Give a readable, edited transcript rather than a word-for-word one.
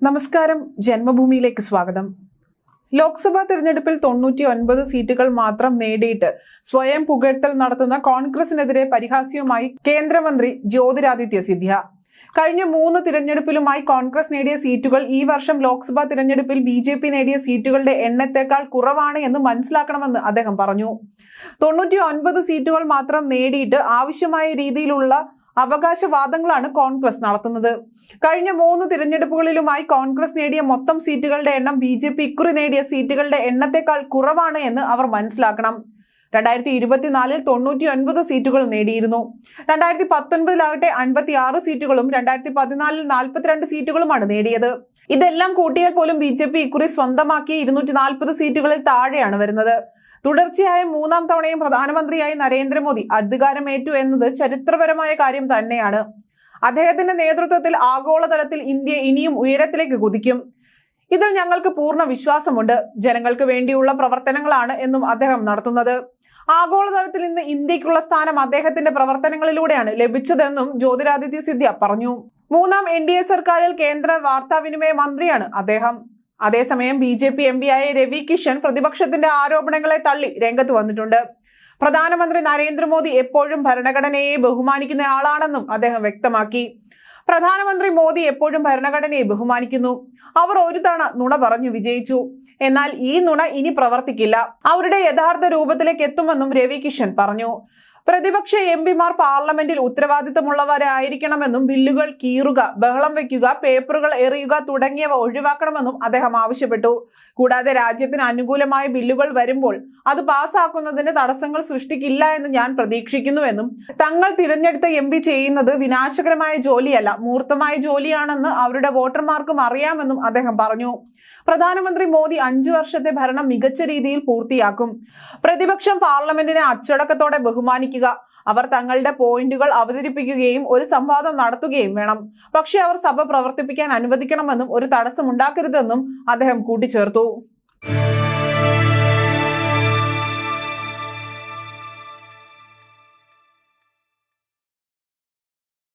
നമസ്കാരം, ജന്മഭൂമിയിലേക്ക് സ്വാഗതം. ലോക്സഭാ തെരഞ്ഞെടുപ്പിൽ 99 സീറ്റുകൾ മാത്രം നേടിയിട്ട് സ്വയം പുകഴ്ത്തൽ നടത്തുന്ന കോൺഗ്രസിനെതിരെ പരിഹാസ്യവുമായി കേന്ദ്രമന്ത്രി ജ്യോതിരാദിത്യ സിന്ധ്യ. കഴിഞ്ഞ 3 തിരഞ്ഞെടുപ്പിലുമായി കോൺഗ്രസ് നേടിയ സീറ്റുകൾ ഈ വർഷം ലോക്സഭാ തിരഞ്ഞെടുപ്പിൽ BJP നേടിയ സീറ്റുകളുടെ എണ്ണത്തേക്കാൾ കുറവാണ് എന്ന് മനസ്സിലാക്കണമെന്ന് അദ്ദേഹം പറഞ്ഞു. 99 സീറ്റുകൾ മാത്രം നേടിയിട്ട് ആവശ്യമായ രീതിയിലുള്ള അവകാശവാദങ്ങളാണ് കോൺഗ്രസ് നടത്തുന്നത്. കഴിഞ്ഞ 3 തിരഞ്ഞെടുപ്പുകളിലുമായി കോൺഗ്രസ് നേടിയ മൊത്തം സീറ്റുകളുടെ എണ്ണം BJP ഇക്കുറി നേടിയ സീറ്റുകളുടെ എണ്ണത്തേക്കാൾ കുറവാണ് എന്ന് അവർ മനസ്സിലാക്കണം. 2024 99 സീറ്റുകൾ നേടിയിരുന്നു. 2019 56 സീറ്റുകളും 2014 42 സീറ്റുകളുമാണ് നേടിയത്. ഇതെല്ലാം കൂട്ടിയാൽ പോലും BJP ഇക്കുറി സ്വന്തമാക്കിയ 240 സീറ്റുകളിൽ താഴെയാണ് വരുന്നത്. തുടർച്ചയായ 3ാം തവണയും പ്രധാനമന്ത്രിയായി നരേന്ദ്രമോദി അധികാരമേറ്റു എന്നത് ചരിത്രപരമായ കാര്യം തന്നെയാണ്. അദ്ദേഹത്തിന്റെ നേതൃത്വത്തിൽ ആഗോളതലത്തിൽ ഇന്ത്യ ഇനിയും ഉയരത്തിലേക്ക് കുതിക്കും. ഇതിൽ ഞങ്ങൾക്ക് പൂർണ്ണ വിശ്വാസമുണ്ട്. ജനങ്ങൾക്ക് വേണ്ടിയുള്ള പ്രവർത്തനങ്ങളാണ് എന്നും അദ്ദേഹം നടത്തുന്നത്. ആഗോളതലത്തിൽ ഇന്ന് ഇന്ത്യക്കുള്ള സ്ഥാനം അദ്ദേഹത്തിന്റെ പ്രവർത്തനങ്ങളിലൂടെയാണ് ലഭിച്ചതെന്നും ജ്യോതിരാദിത്യ സിന്ധ്യ പറഞ്ഞു. 3ാം NDA സർക്കാരിൽ കേന്ദ്ര വാർത്താവിനിമയ മന്ത്രിയാണ് അദ്ദേഹം. അതേസമയം BJP MP ആയ രവി കിഷൻ പ്രതിപക്ഷത്തിന്റെ ആരോപണങ്ങളെ തള്ളി രംഗത്ത് വന്നിട്ടുണ്ട്. പ്രധാനമന്ത്രി നരേന്ദ്രമോദി എപ്പോഴും ഭരണഘടനയെ ബഹുമാനിക്കുന്ന ആളാണെന്നും അദ്ദേഹം വ്യക്തമാക്കി. പ്രധാനമന്ത്രി മോദി എപ്പോഴും ഭരണഘടനയെ ബഹുമാനിക്കുന്നു. അവർ ഒരു തവണ നുണ പറഞ്ഞു വിജയിച്ചു. എന്നാൽ ഈ നുണ ഇനി പ്രവർത്തിക്കില്ല. അവരുടെ യഥാർത്ഥ രൂപത്തിലേക്ക് എത്തുമെന്നും രവി കിഷൻ പറഞ്ഞു. പ്രതിപക്ഷ MPമാർ പാർലമെന്റിൽ ഉത്തരവാദിത്തമുള്ളവരായിരിക്കണമെന്നും ബില്ലുകൾ കീറുക, ബഹളം വയ്ക്കുക, പേപ്പറുകൾ എറിയുക തുടങ്ങിയവ ഒഴിവാക്കണമെന്നും അദ്ദേഹം ആവശ്യപ്പെട്ടു. കൂടാതെ രാജ്യത്തിന് അനുകൂലമായ ബില്ലുകൾ വരുമ്പോൾ അത് പാസ്സാക്കുന്നതിന് തടസ്സങ്ങൾ സൃഷ്ടിക്കില്ല എന്ന് ഞാൻ പ്രതീക്ഷിക്കുന്നുവെന്നും തങ്ങൾ തിരഞ്ഞെടുത്ത MP ചെയ്യുന്നത് വിനാശകരമായ ജോലിയല്ല, മൂർത്തമായ ജോലിയാണെന്ന് അവരുടെ വോട്ടർമാർക്കും അറിയാമെന്നും അദ്ദേഹം പറഞ്ഞു. പ്രധാനമന്ത്രി മോദി 5 വർഷത്തെ ഭരണം മികച്ച രീതിയിൽ പൂർത്തിയാക്കും. പ്രതിപക്ഷം പാർലമെന്റിനെ അച്ചടക്കത്തോടെ ബഹുമാനിക്കുക. അവർ തങ്ങളുടെ പോയിന്റുകൾ അവതരിപ്പിക്കുകയും ഒരു സംവാദം നടത്തുകയും വേണം. പക്ഷേ അവർ സഭ പ്രവർത്തിപ്പിക്കാൻ അനുവദിക്കണമെന്നും ഒരു തടസ്സമുണ്ടാക്കരുതെന്നും അദ്ദേഹം കൂട്ടിച്ചേർത്തു.